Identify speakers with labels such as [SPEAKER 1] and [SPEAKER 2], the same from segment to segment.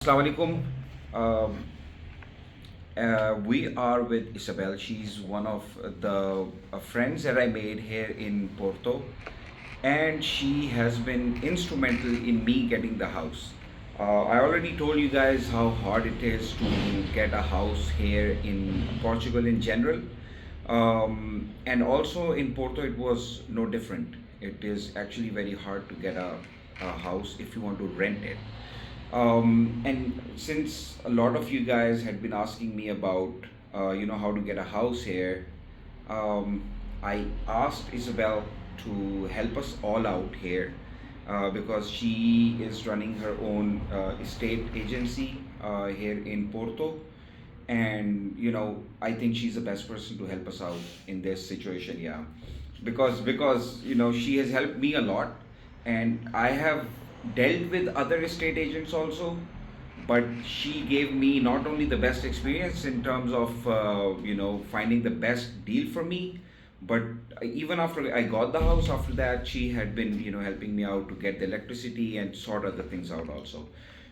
[SPEAKER 1] Assalamu alaikum. Um, we are with Isabel. She's one of the friends that I made here in Porto, and she has been instrumental in me getting the house. I already told you guys how hard it is to get a house here in Portugal in general, and also in Porto it was no different. It is actually very hard to get a house if you want to rent it. And since a lot of you guys had been asking me about, how to get a house here, um, I asked Isabel to help us all out here because she is running her own estate agency here in Porto, and I think she's the best person to help us out in this situation. Yeah, because she has helped me a lot, and I have dealt with other estate agents also, but she gave me not only the best experience in terms of finding the best deal for me, but even after I got the house, after that she had been helping me out to get the electricity and sort other things out also.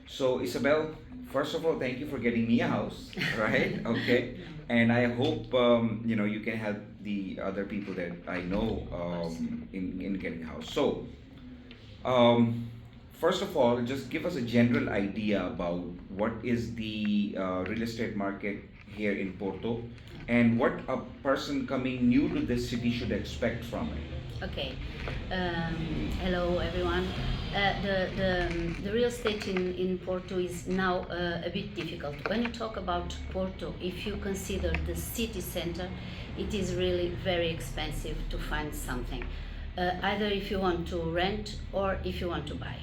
[SPEAKER 1] So Isabel, first of all, thank you for getting me a house, right? Okay, and I hope you can help the other people that I know in getting a house. So um, first of all, just give us a general idea about what is the real estate market here in Porto, and what a person coming new to this city should expect from it.
[SPEAKER 2] Okay. Hello, everyone. The real estate in Porto is now a bit difficult. When you talk about Porto, if you consider the city center, it is really very expensive to find something. Either if you want to rent or if you want to buy.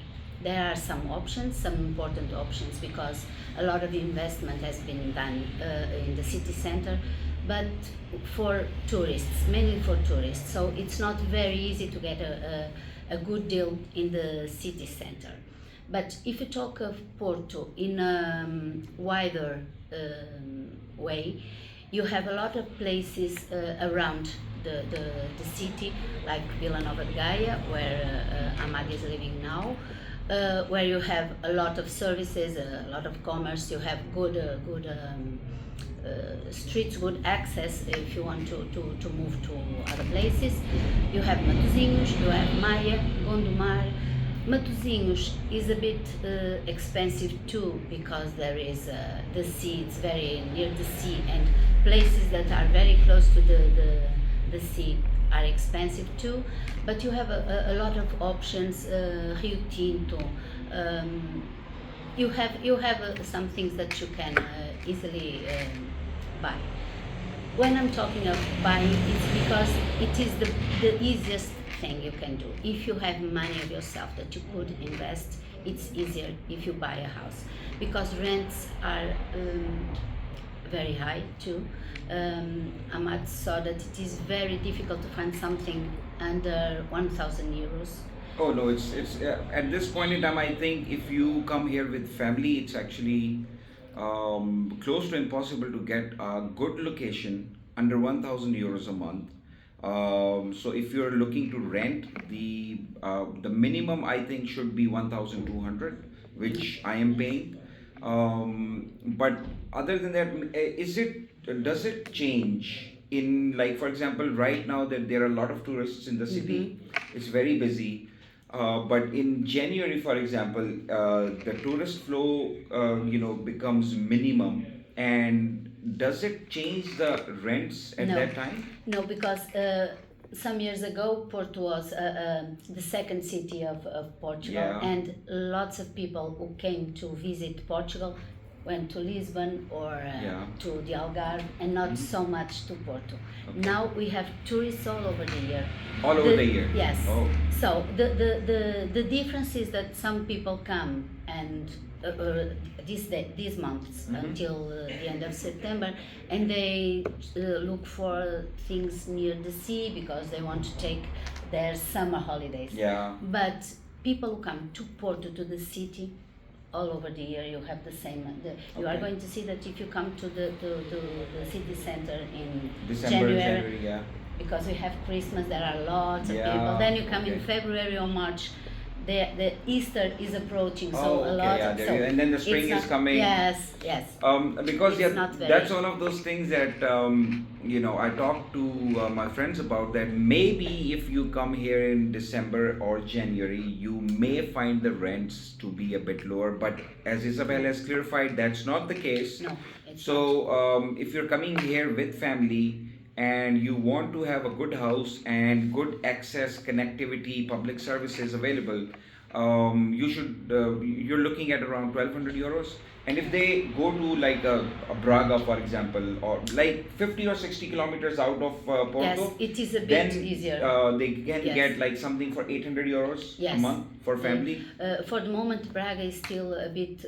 [SPEAKER 2] There are some options, some important options, because a lot of investment has been done in the city center, but for tourists, mainly for tourists. So it's not very easy to get a good deal in the city center. But if you talk of Porto in a wider way, you have a lot of places around the city, like Vila Nova de Gaia, where Amad is living now, where you have a lot of services, a lot of commerce. You have good streets, good access if you want to move to other places. You have Matosinhos, you have Maia, Gondomar. Matosinhos is a bit expensive too, because there is the sea, it's very near the sea, and places that are very close to the sea are expensive too. But you have a lot of options, Rio Tinto. You have some things that you can easily buy. When I'm talking of buying, it's because it is the easiest thing you can do. If you have money of yourself that you could invest, it's easier if you buy a house, because rents are very high too. Ahmad saw that it is very difficult to find something under 1,000 euros.
[SPEAKER 1] Oh no, it's at this point in time, I think if you come here with family, it's actually close to impossible to get a good location under 1,000 euros a month. So if you're looking to rent, the minimum I think should be 1,200, which I am paying. But other than that, does it change in, like, for example, right now that there are a lot of tourists in the city, it's very busy. But in January, for example, the tourist flow, becomes minimum. And does it change the rents at
[SPEAKER 2] No,
[SPEAKER 1] that time?
[SPEAKER 2] no, because some years ago, Porto was the second city of Portugal,
[SPEAKER 1] Yeah.
[SPEAKER 2] and lots of people who came to visit Portugal went to Lisbon or
[SPEAKER 1] Yeah.
[SPEAKER 2] to the Algarve, and not so much to Porto. Now we have tourists all over the year.
[SPEAKER 1] All over the year?
[SPEAKER 2] Yes.
[SPEAKER 1] Oh.
[SPEAKER 2] So the difference is that some people come and these months until the end of September, and they look for things near the sea because they want to take their summer holidays.
[SPEAKER 1] Yeah.
[SPEAKER 2] But people who come to Porto, to the city, all over the year, you have the same. You are
[SPEAKER 1] Okay.
[SPEAKER 2] going to see that if you come to the city center in
[SPEAKER 1] December,
[SPEAKER 2] January,
[SPEAKER 1] January, yeah.
[SPEAKER 2] because we have Christmas, there are lots of
[SPEAKER 1] Yeah,
[SPEAKER 2] people. Then you come in
[SPEAKER 1] okay.
[SPEAKER 2] February or March, the Easter is approaching, so
[SPEAKER 1] Oh,
[SPEAKER 2] a
[SPEAKER 1] okay,
[SPEAKER 2] lot.
[SPEAKER 1] yeah,
[SPEAKER 2] Of,
[SPEAKER 1] there
[SPEAKER 2] so
[SPEAKER 1] is, and then the spring
[SPEAKER 2] it's
[SPEAKER 1] is
[SPEAKER 2] not,
[SPEAKER 1] coming.
[SPEAKER 2] yes, yes.
[SPEAKER 1] Because
[SPEAKER 2] It's
[SPEAKER 1] yeah,
[SPEAKER 2] not very.
[SPEAKER 1] that's one of those things that I talked to my friends about. That maybe if you come here in December or January, you may find the rents to be a bit lower. But as Isabel has clarified, that's not the case.
[SPEAKER 2] No, it's
[SPEAKER 1] So
[SPEAKER 2] not.
[SPEAKER 1] if you're coming here with family and you want to have a good house and good access, connectivity, public services available, you're looking at around 1200 euros. And if they go to like a Braga, for example, or like 50 or 60 kilometers out of
[SPEAKER 2] Yes,
[SPEAKER 1] Porto,
[SPEAKER 2] it is a bit
[SPEAKER 1] then
[SPEAKER 2] easier.
[SPEAKER 1] they can
[SPEAKER 2] Yes.
[SPEAKER 1] get like something for 800 euros a
[SPEAKER 2] Yes.
[SPEAKER 1] month for family.
[SPEAKER 2] For the moment, Braga is still a bit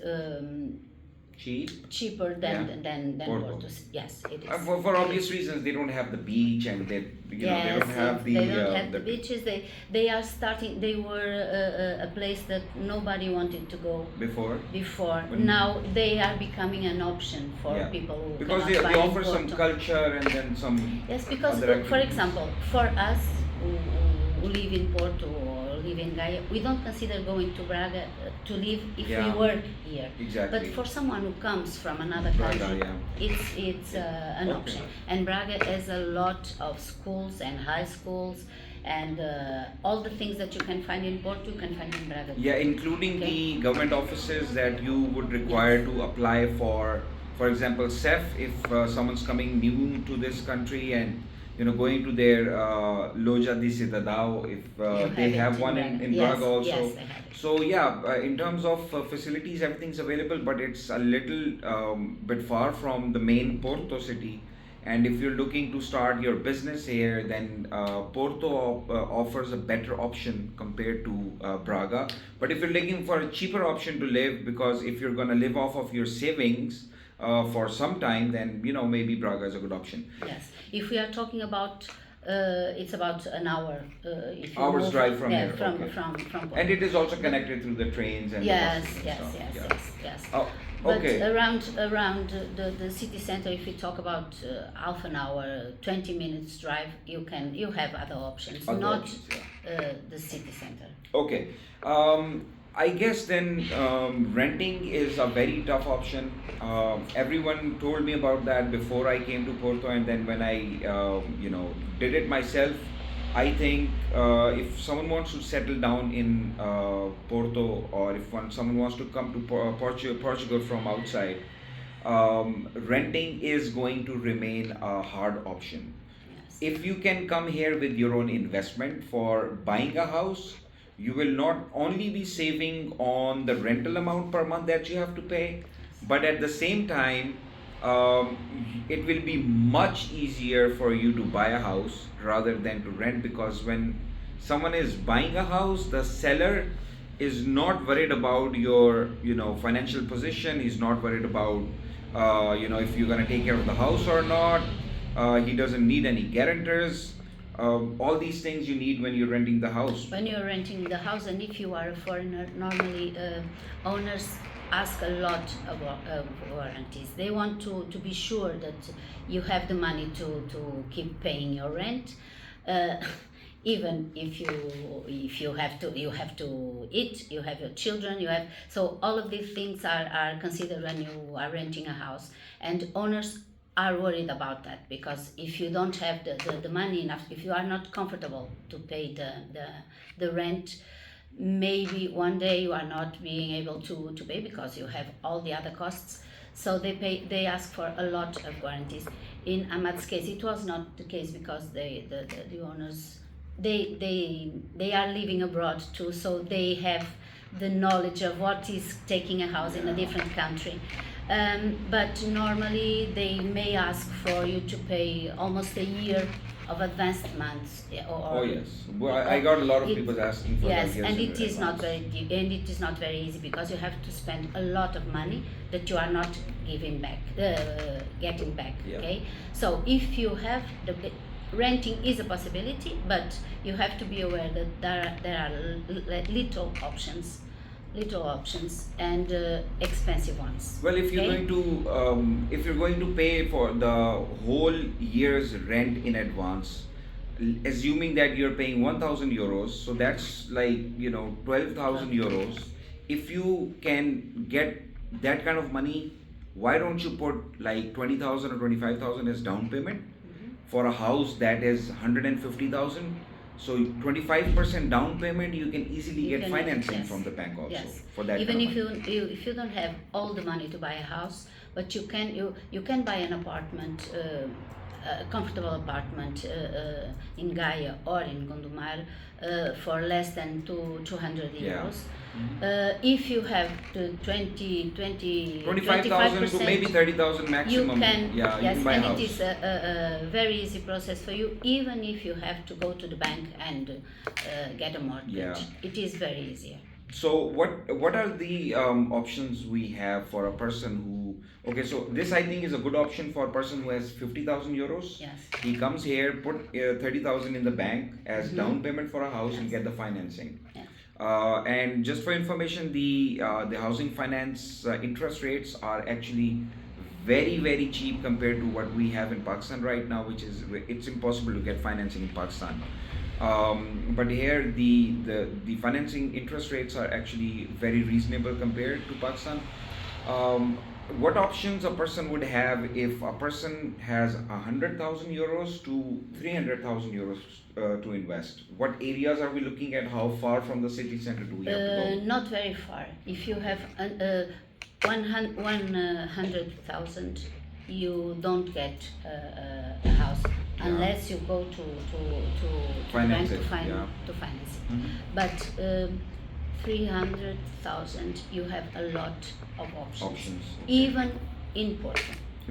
[SPEAKER 1] Cheap.
[SPEAKER 2] cheaper than
[SPEAKER 1] Yeah.
[SPEAKER 2] than
[SPEAKER 1] Porto.
[SPEAKER 2] Porto. Yes, it is.
[SPEAKER 1] For obvious reasons, they don't have the beach, and they
[SPEAKER 2] Yes,
[SPEAKER 1] they don't have the
[SPEAKER 2] they don't have the beaches. They are starting. They were a place that nobody wanted to go
[SPEAKER 1] before.
[SPEAKER 2] before.
[SPEAKER 1] When-
[SPEAKER 2] Now they are becoming an option for
[SPEAKER 1] Yeah.
[SPEAKER 2] people who
[SPEAKER 1] Because
[SPEAKER 2] cannot
[SPEAKER 1] they
[SPEAKER 2] buy in
[SPEAKER 1] offer some
[SPEAKER 2] Porto.
[SPEAKER 1] culture and then some.
[SPEAKER 2] Yes, because
[SPEAKER 1] other
[SPEAKER 2] for
[SPEAKER 1] activities.
[SPEAKER 2] example, for us who live in Porto or live in Gaia, we don't consider going to Braga to live if
[SPEAKER 1] Yeah.
[SPEAKER 2] we work here.
[SPEAKER 1] Exactly.
[SPEAKER 2] But for someone who comes from another
[SPEAKER 1] Braga,
[SPEAKER 2] country,
[SPEAKER 1] yeah.
[SPEAKER 2] it's an
[SPEAKER 1] Okay.
[SPEAKER 2] option. And Braga has a lot of schools and high schools, and all the things that you can find in Porto, you can find in Braga.
[SPEAKER 1] Yeah, including
[SPEAKER 2] Okay.
[SPEAKER 1] the government offices that you would require to apply for example, CEF, if someone's coming new to this country and going to their Loja di Cidadão, if
[SPEAKER 2] You
[SPEAKER 1] they
[SPEAKER 2] have
[SPEAKER 1] have
[SPEAKER 2] it in
[SPEAKER 1] one
[SPEAKER 2] Braga.
[SPEAKER 1] in
[SPEAKER 2] Yes,
[SPEAKER 1] Braga also.
[SPEAKER 2] yes, I have it.
[SPEAKER 1] So yeah, in terms of facilities, everything's available, but it's a little bit far from the main Porto city. And if you're looking to start your business here, then Porto offers a better option compared to Braga. But if you're looking for a cheaper option to live, because if you're gonna live off of your savings for some time, then maybe Braga is a good option.
[SPEAKER 2] Yes, if we are talking about, it's about an hour. If you
[SPEAKER 1] Hours
[SPEAKER 2] move,
[SPEAKER 1] drive from
[SPEAKER 2] yeah,
[SPEAKER 1] here,
[SPEAKER 2] from
[SPEAKER 1] okay.
[SPEAKER 2] from.
[SPEAKER 1] And it is also connected through the trains and
[SPEAKER 2] Yes,
[SPEAKER 1] the buses
[SPEAKER 2] yes,
[SPEAKER 1] and stuff.
[SPEAKER 2] yes,
[SPEAKER 1] Yeah.
[SPEAKER 2] yes, yes.
[SPEAKER 1] Oh,
[SPEAKER 2] But
[SPEAKER 1] okay.
[SPEAKER 2] around the city center, if you talk about half an hour, 20 minutes drive, you have other options,
[SPEAKER 1] Other
[SPEAKER 2] not
[SPEAKER 1] options,
[SPEAKER 2] the city center.
[SPEAKER 1] Okay. I guess then renting is a very tough option. Everyone told me about that before I came to Porto, and then when I, did it myself, I think if someone wants to settle down in Porto, or if someone wants to come to Portugal from outside, renting is going to remain a hard option.
[SPEAKER 2] Yes.
[SPEAKER 1] If you can come here with your own investment for buying a house, you will not only be saving on the rental amount per month that you have to pay, but at the same time, um, it will be much easier for you to buy a house rather than to rent, because when someone is buying a house, the seller is not worried about your financial position. He's not worried about if you're going to take care of the house or not. He doesn't need any guarantors. All these things you need when you're renting the house.
[SPEAKER 2] When you're renting the house, and if you are a foreigner, normally owners ask a lot of warranties. They want to be sure that you have the money to keep paying your rent. Even if you have to eat, you have your children, you have, so all of these things are considered when you are renting a house, and owners are worried about that, because if you don't have the money enough, if you are not comfortable to pay the rent, maybe one day you are not being able to pay because you have all the other costs. So they ask for a lot of guarantees. In Ahmad's case, it was not the case, because the owners, they are living abroad too, so they have the knowledge of what is taking a house in a different country. But normally they may ask for you to pay almost a year of advanced months.
[SPEAKER 1] Oh yes, well, I got a lot of people asking for
[SPEAKER 2] yes,
[SPEAKER 1] that. Yes,
[SPEAKER 2] and
[SPEAKER 1] in
[SPEAKER 2] it is not
[SPEAKER 1] advance.
[SPEAKER 2] it is not very easy, because you have to spend a lot of money that you are not giving back, getting back.
[SPEAKER 1] Yeah.
[SPEAKER 2] Okay, so if you have renting is a possibility, but you have to be aware that there are little options and expensive ones.
[SPEAKER 1] Well, if you're
[SPEAKER 2] okay?
[SPEAKER 1] going to pay for the whole year's rent in advance, assuming that you're paying 1,000 euros, so that's like 12,000 euros. If you can get that kind of money, why don't you put like 20,000 or 25,000 as down payment for a house that is 150,000? So 25% down payment, you can easily
[SPEAKER 2] You
[SPEAKER 1] get
[SPEAKER 2] can,
[SPEAKER 1] financing
[SPEAKER 2] yes,
[SPEAKER 1] from the bank also
[SPEAKER 2] yes.
[SPEAKER 1] for that
[SPEAKER 2] Even
[SPEAKER 1] kind
[SPEAKER 2] if
[SPEAKER 1] of money.
[SPEAKER 2] if you don't have all the money to buy a house, but you can buy an apartment, a comfortable apartment in Gaia or in Gondomar for less than 200
[SPEAKER 1] Yeah.
[SPEAKER 2] euros.
[SPEAKER 1] Mhm.
[SPEAKER 2] If you have the
[SPEAKER 1] 25,000 to maybe 30,000
[SPEAKER 2] you
[SPEAKER 1] maximum.
[SPEAKER 2] can,
[SPEAKER 1] Yeah, you
[SPEAKER 2] yes,
[SPEAKER 1] can buy a
[SPEAKER 2] and
[SPEAKER 1] house.
[SPEAKER 2] it is a very easy process for you, even if you have to go to the bank and get a mortgage.
[SPEAKER 1] Yeah.
[SPEAKER 2] It is very easier.
[SPEAKER 1] So what are the options we have for a person who? Okay, so this I think is a good option for a person who has 50,000 euros.
[SPEAKER 2] Yes.
[SPEAKER 1] He comes here, put 30,000 in the bank as
[SPEAKER 2] Mhm.
[SPEAKER 1] down payment for a house and
[SPEAKER 2] Yes.
[SPEAKER 1] get the financing.
[SPEAKER 2] Yes.
[SPEAKER 1] And just for information, the housing finance interest rates are actually very cheap compared to what we have in Pakistan right now, which is it's impossible to get financing in Pakistan. But here the financing interest rates are actually very reasonable compared to Pakistan. Um, what options a person would have if a person has 100,000 euros to 300,000 euros to invest? What areas are we looking at? How far from the city center do we have to go?
[SPEAKER 2] Not very far. If you have 100,000, you don't get a house
[SPEAKER 1] Yeah.
[SPEAKER 2] unless you go to the
[SPEAKER 1] Finance
[SPEAKER 2] bank
[SPEAKER 1] it, yeah.
[SPEAKER 2] to finance it.
[SPEAKER 1] Mhm.
[SPEAKER 2] But 300,000, you have a lot of options.
[SPEAKER 1] Options, okay.
[SPEAKER 2] Even in Porto.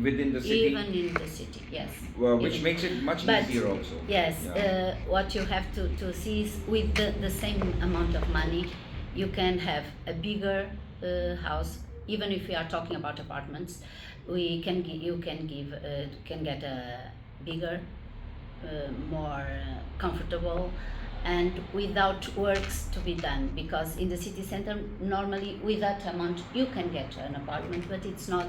[SPEAKER 1] Within the city,
[SPEAKER 2] Even in the city, yes.
[SPEAKER 1] which
[SPEAKER 2] Even-
[SPEAKER 1] makes it much
[SPEAKER 2] But
[SPEAKER 1] easier also.
[SPEAKER 2] yes,
[SPEAKER 1] Yeah.
[SPEAKER 2] what you have to see is with the same amount of money, you can have a bigger house. Even if we are talking about apartments, you can get a bigger, more comfortable, and without works to be done. Because in the city center, normally with that amount you can get an apartment, but it's not.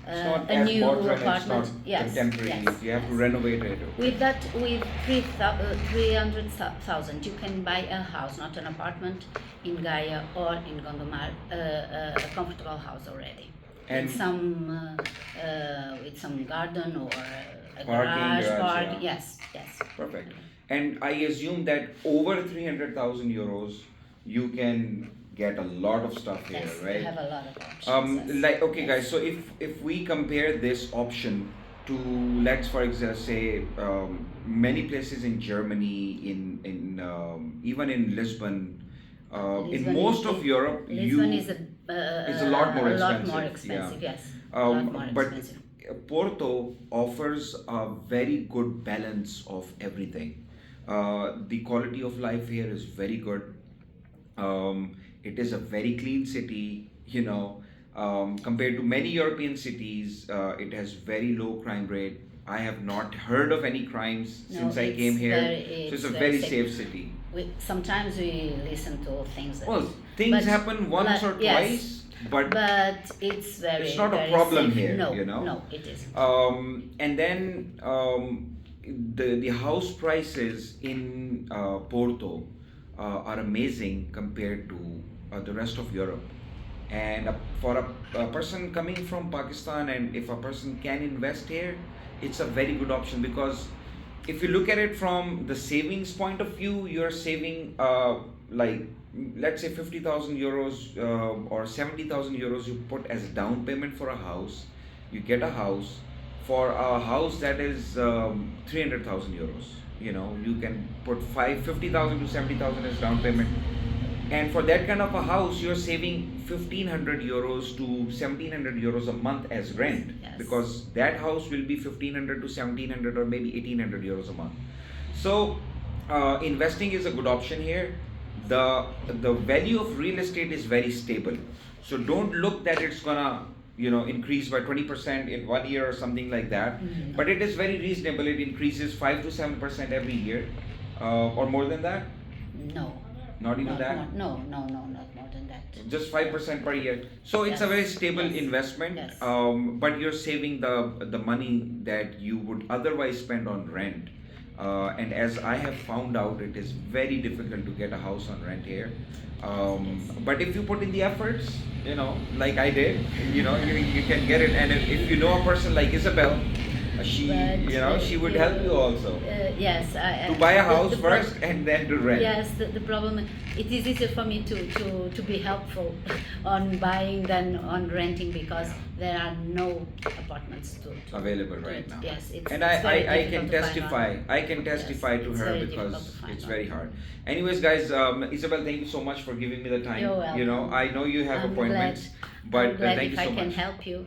[SPEAKER 1] It's not
[SPEAKER 2] A
[SPEAKER 1] as
[SPEAKER 2] new
[SPEAKER 1] modern,
[SPEAKER 2] apartment,
[SPEAKER 1] it's not
[SPEAKER 2] yes,
[SPEAKER 1] contemporary.
[SPEAKER 2] yes,
[SPEAKER 1] You have to
[SPEAKER 2] yes.
[SPEAKER 1] renovate it.
[SPEAKER 2] With that, with 300,000, you can buy a house, not an apartment, in Gaia or in Gondomar, a comfortable house already,
[SPEAKER 1] And-
[SPEAKER 2] with some garden or a
[SPEAKER 1] Parking,
[SPEAKER 2] garage,
[SPEAKER 1] garage,
[SPEAKER 2] park.
[SPEAKER 1] yeah.
[SPEAKER 2] Yes.
[SPEAKER 1] Perfect. And I assume that over 300,000 euros, you can get a lot of stuff here,
[SPEAKER 2] Yes,
[SPEAKER 1] right?
[SPEAKER 2] you have a lot of options. Yes.
[SPEAKER 1] Like okay,
[SPEAKER 2] Yes.
[SPEAKER 1] guys. So if we compare this option to, let's for example say many places in Germany, in even in Lisbon, in
[SPEAKER 2] Lisbon
[SPEAKER 1] most
[SPEAKER 2] is-
[SPEAKER 1] of Europe,
[SPEAKER 2] Lisbon is
[SPEAKER 1] is a lot more
[SPEAKER 2] a lot
[SPEAKER 1] expensive.
[SPEAKER 2] more expensive.
[SPEAKER 1] Yeah.
[SPEAKER 2] Yes, a lot more
[SPEAKER 1] But
[SPEAKER 2] expensive.
[SPEAKER 1] Porto offers a very good balance of everything. The quality of life here is very good. It is a very clean city, compared to many European cities. It has very low crime rate. I have not heard of any crimes
[SPEAKER 2] No,
[SPEAKER 1] since I
[SPEAKER 2] it's
[SPEAKER 1] came here.
[SPEAKER 2] very-
[SPEAKER 1] So it's a
[SPEAKER 2] it's
[SPEAKER 1] very
[SPEAKER 2] very
[SPEAKER 1] safe city.
[SPEAKER 2] Sometimes we listen to things that.
[SPEAKER 1] Well, things
[SPEAKER 2] but-
[SPEAKER 1] happen once or
[SPEAKER 2] yes,
[SPEAKER 1] twice, but
[SPEAKER 2] it's very.
[SPEAKER 1] it's not a
[SPEAKER 2] very
[SPEAKER 1] problem
[SPEAKER 2] safe.
[SPEAKER 1] here,
[SPEAKER 2] No,
[SPEAKER 1] you know?
[SPEAKER 2] no, it isn't.
[SPEAKER 1] And then the house prices in Porto are amazing compared to the rest of Europe. And for a person coming from Pakistan, and if a person can invest here, it's a very good option, because if you look at it from the savings point of view, you're saving like, let's say 50,000 euros or 70,000 euros you put as down payment for a house. You get a house. For a house that is 300,000 euros, you can put 50,000 to 70,000 as down payment. And for that kind of a house, you're saving 1,500 euros to 1,700 euros a month as rent,
[SPEAKER 2] Yes.
[SPEAKER 1] because that house will be 1,500 to 1,700 or maybe 1,800 euros a month. So, investing is a good option here. The value of real estate is very stable. So don't look that it's gonna increase by 20% in 1 year or something like that.
[SPEAKER 2] No.
[SPEAKER 1] But it is very reasonable. It increases 5 to 7% every year, or more than that.
[SPEAKER 2] No.
[SPEAKER 1] Not even
[SPEAKER 2] Not
[SPEAKER 1] that?
[SPEAKER 2] more, no, not more than that.
[SPEAKER 1] Just 5% per year. So it's a
[SPEAKER 2] Yes,
[SPEAKER 1] very stable
[SPEAKER 2] yes,
[SPEAKER 1] investment.
[SPEAKER 2] yes.
[SPEAKER 1] But you're saving the money that you would otherwise spend on rent. And as I have found out, it is very difficult to get a house on rent here. But if you put in the efforts, like I did, you can get it. And if you know a person like Isabel, she she would help you also
[SPEAKER 2] Yes,
[SPEAKER 1] to buy a house
[SPEAKER 2] the pro-
[SPEAKER 1] first and then to rent.
[SPEAKER 2] Yes, the problem, it is easier for me to be helpful on buying than on renting because there are no apartments to
[SPEAKER 1] Available
[SPEAKER 2] to
[SPEAKER 1] right
[SPEAKER 2] it.
[SPEAKER 1] now.
[SPEAKER 2] Yes,
[SPEAKER 1] And
[SPEAKER 2] it's very
[SPEAKER 1] I
[SPEAKER 2] difficult
[SPEAKER 1] can
[SPEAKER 2] to find
[SPEAKER 1] testify.
[SPEAKER 2] one.
[SPEAKER 1] I can testify
[SPEAKER 2] Yes,
[SPEAKER 1] to
[SPEAKER 2] it's
[SPEAKER 1] her
[SPEAKER 2] very difficult
[SPEAKER 1] because
[SPEAKER 2] to find
[SPEAKER 1] it's
[SPEAKER 2] one.
[SPEAKER 1] very hard. Anyways, guys, Isabel, thank you so much for giving me the time.
[SPEAKER 2] You're welcome.
[SPEAKER 1] I know you have
[SPEAKER 2] I'm
[SPEAKER 1] appointments,
[SPEAKER 2] glad,
[SPEAKER 1] but
[SPEAKER 2] I'm glad
[SPEAKER 1] thank
[SPEAKER 2] if
[SPEAKER 1] you
[SPEAKER 2] I
[SPEAKER 1] so
[SPEAKER 2] can
[SPEAKER 1] much.
[SPEAKER 2] help you.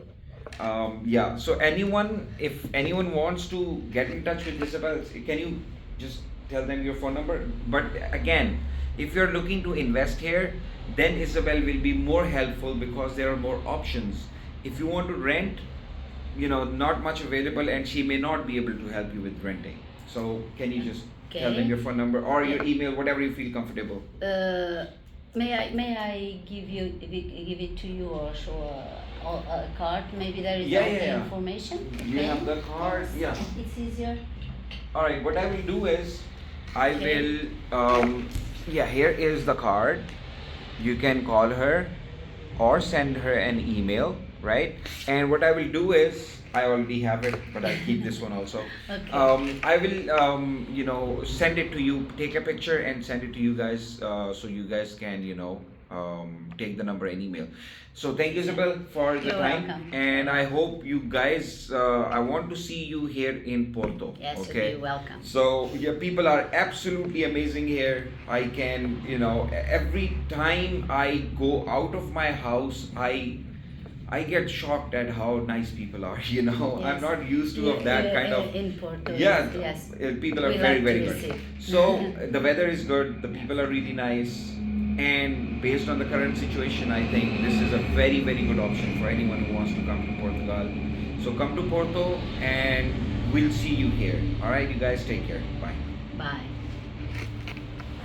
[SPEAKER 1] Yeah. So if anyone wants to get in touch with Isabel, can you just tell them your phone number? But again, if you're looking to invest here, then Isabel will be more helpful because there are more options. If you want to rent, not much available, and she may not be able to help you with renting. So can you just tell them
[SPEAKER 2] Okay.
[SPEAKER 1] your phone number or your
[SPEAKER 2] Yeah.
[SPEAKER 1] email, whatever you feel comfortable?
[SPEAKER 2] May I give it to you or show a card? Maybe there is
[SPEAKER 1] Yeah,
[SPEAKER 2] all
[SPEAKER 1] yeah,
[SPEAKER 2] the
[SPEAKER 1] yeah.
[SPEAKER 2] information.
[SPEAKER 1] You
[SPEAKER 2] Okay?
[SPEAKER 1] have the card?
[SPEAKER 2] Yes,
[SPEAKER 1] Yeah.
[SPEAKER 2] it's easier.
[SPEAKER 1] All right. What I will do is, I
[SPEAKER 2] Okay.
[SPEAKER 1] will. Yeah. Here is the card. You can call her, or send her an email, right? And what I will do is, I already have it, but I'll keep this one also.
[SPEAKER 2] Okay.
[SPEAKER 1] I will, send it to you. Take a picture and send it to you guys, so you guys can, take the number and email. So thank you, Isabel, for the
[SPEAKER 2] You're
[SPEAKER 1] time,
[SPEAKER 2] welcome.
[SPEAKER 1] and I hope you guys. I want to see you here in Porto.
[SPEAKER 2] Yes,
[SPEAKER 1] Okay.
[SPEAKER 2] you're welcome.
[SPEAKER 1] So your people are absolutely amazing here. I can, every time I go out of my house, I get shocked at how nice people are. I'm
[SPEAKER 2] Yes.
[SPEAKER 1] not used to of that kind of.
[SPEAKER 2] In Porto.
[SPEAKER 1] Yeah,
[SPEAKER 2] Yes.
[SPEAKER 1] people are
[SPEAKER 2] We
[SPEAKER 1] very,
[SPEAKER 2] like to
[SPEAKER 1] very good.
[SPEAKER 2] receive.
[SPEAKER 1] So the weather is good, the people are really nice, and based on the current situation, I think this is a very, very good option for anyone who wants to come to Portugal. So come to Porto, and we'll see you here. All right, you guys take care. Bye.
[SPEAKER 2] Bye.